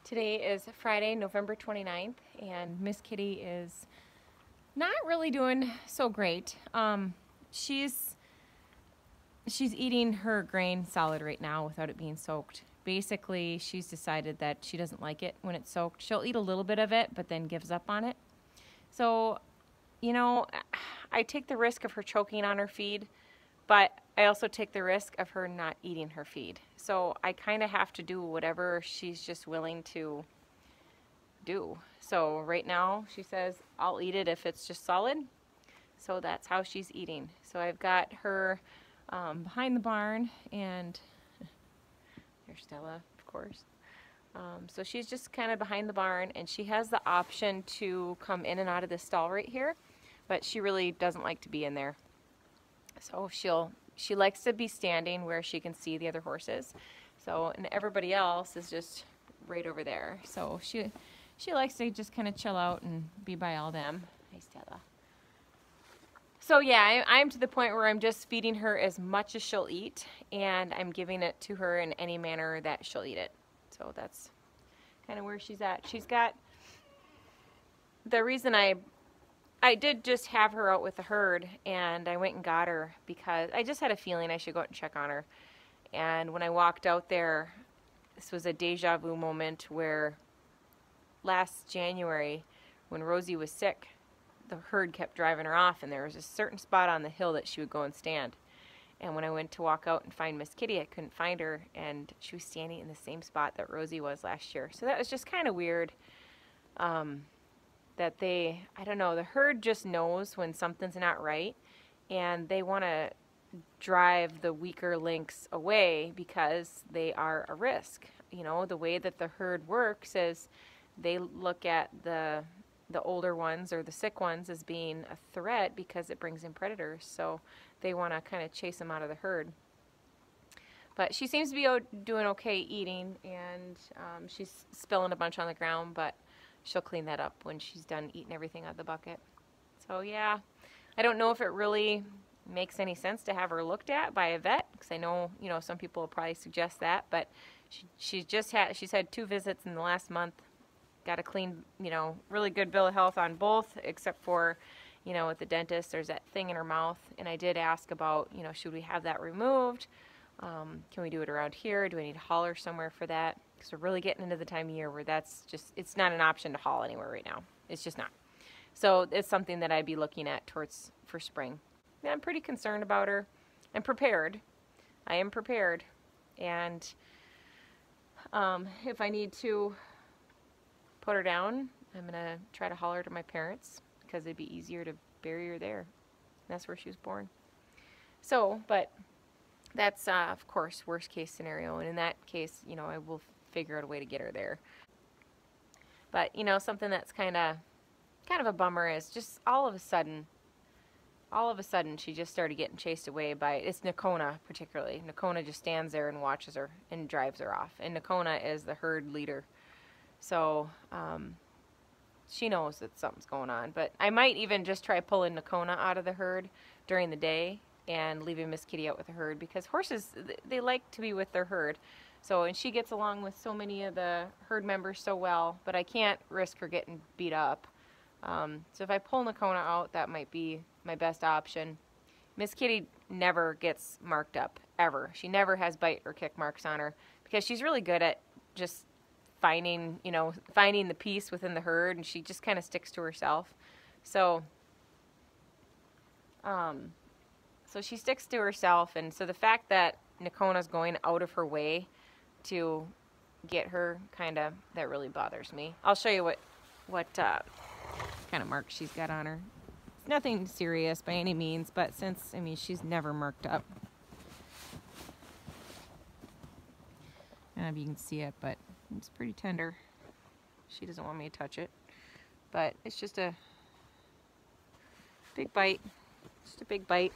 Today is Friday, November 29th, and Miss Kitty is not really doing so great. She's eating her grain solid right now without it being soaked. Basically, she's decided that she doesn't like it when it's soaked. She'll eat a little bit of it, but then gives up on it. So, you know, I take the risk of her choking on her feed, but I also take the risk of her not eating her feed. So I kind of have to do whatever she's just willing to do. So right now she says, I'll eat it if it's just solid. So that's how she's eating. So I've got her behind the barn, and there's Stella, of course. So she's just kind of behind the barn, and she has the option to come in and out of this stall right here, but she really doesn't like to be in there. So she likes to be standing where she can see the other horses. So, and everybody else is just right over there. So she likes to just kind of chill out and be by all them. Hi, Stella. So yeah, I'm to the point where I'm just feeding her as much as she'll eat, and I'm giving it to her in any manner that she'll eat it. So that's kind of where she's at. She's got, the reason I did just have her out with the herd, and I went and got her because I just had a feeling I should go out and check on her. And when I walked out there, this was a deja vu moment where last January, when Rosie was sick, the herd kept driving her off, and there was a certain spot on the hill that she would go and stand. And when I went to walk out and find Miss Kitty, I couldn't find her, and she was standing in the same spot that Rosie was last year. So that was just kind of weird. That I don't know, the herd just knows when something's not right, and they want to drive the weaker links away because they are a risk. You know, the way that the herd works is they look at the older ones or the sick ones as being a threat because it brings in predators, so they want to kind of chase them out of the herd. But she seems to be doing okay eating, and she's spilling a bunch on the ground, but she'll clean that up when she's done eating everything out of the bucket. So yeah, I don't know if it really makes any sense to have her looked at by a vet, because I know, you know, some people will probably suggest that, but she's had 2 visits in the last month. Got a clean, you know, really good bill of health on both, except for, you know, with the dentist, there's that thing in her mouth, and I did ask about, you know, should we have that removed? Can we do it around here? Do I need to haul her somewhere for that? Because we're really getting into the time of year where that's just, it's not an option to haul anywhere right now. It's just not. So it's something that I'd be looking at for spring. And I'm pretty concerned about her. I'm prepared. I am prepared. And if I need to put her down, I'm going to try to haul her to my parents, because it'd be easier to bury her there. And that's where she was born. So, but that's, of course, worst case scenario. And in that case, you know, I will figure out a way to get her there. But, you know, something that's kind of a bummer is just all of a sudden, she just started getting chased away by, it's Nakona particularly. Nakona just stands there and watches her and drives her off. And Nakona is the herd leader. So, she knows that something's going on. But I might even just try pulling Nakona out of the herd during the day and leaving Miss Kitty out with the herd, because horses, they like to be with their herd. So, and she gets along with so many of the herd members so well, but I can't risk her getting beat up. So if I pull Nakona out, that might be my best option. Miss Kitty never gets marked up, ever. She never has bite or kick marks on her, because she's really good at just finding the peace within the herd, and she just kind of sticks to herself. So, so she sticks to herself, and so the fact that Nakona's going out of her way to get her, that really bothers me. I'll show you what kind of marks she's got on her. It's nothing serious by any means, but since, I mean, she's never marked up. I don't know if you can see it, but it's pretty tender. She doesn't want me to touch it, but it's just a big bite. Just a big bite.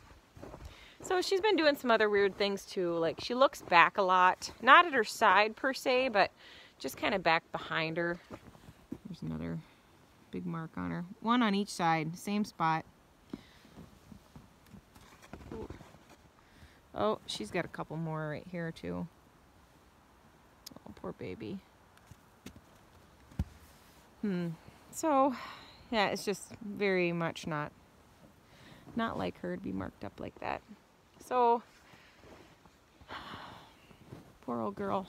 So she's been doing some other weird things too, like she looks back a lot. Not at her side per se, but just kind of back behind her. There's another big mark on her. One on each side, same spot. Oh, she's got a couple more right here too. Oh, poor baby. So, yeah, it's just very much not like her to be marked up like that. So, poor old girl.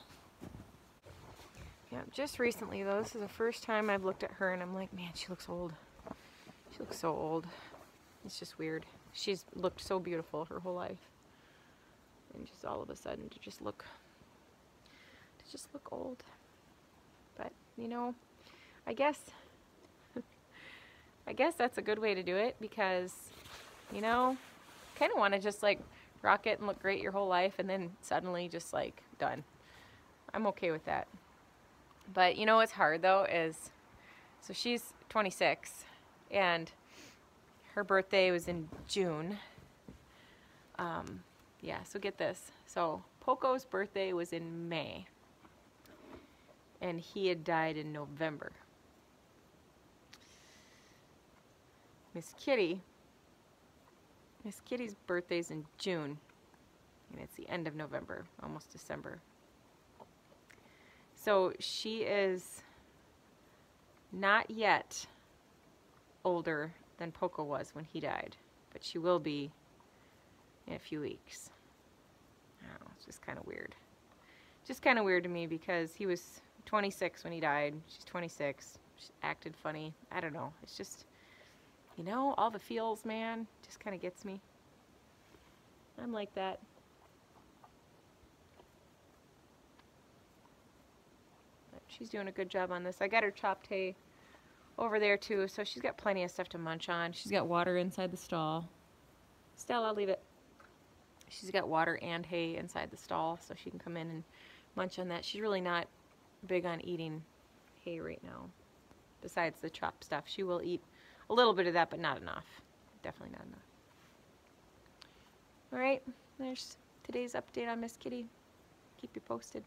Yeah, just recently though, this is the first time I've looked at her and I'm like, man, she looks old. She looks so old. It's just weird. She's looked so beautiful her whole life. And just all of a sudden to just look old. But, you know, I guess that's a good way to do it because, you know, kind of want to just like rock it and look great your whole life and then suddenly just like done. I'm okay with that. But you know what's hard though is, so she's 26 and her birthday was in June. Yeah, so get this. So Poco's birthday was in May and he had died in November. Miss Kitty's birthday's in June and it's the end of November, almost December. So she is not yet older than Poco was when he died, but she will be in a few weeks. I don't know, it's just kind of weird. Just kind of weird to me because he was 26 when he died. She's 26. She acted funny. I don't know. It's just, you know, all the feels, man, just kind of gets me. I'm like that. She's doing a good job on this. I got her chopped hay over there too, so she's got plenty of stuff to munch on. She's got water inside the stall. Stella, I'll leave it. She's got water and hay inside the stall, so she can come in and munch on that. She's really not big on eating hay right now. Besides the chopped stuff, she will eat a little bit of that, but not enough. Definitely not enough. All right, there's today's update on Miss Kitty. Keep you posted.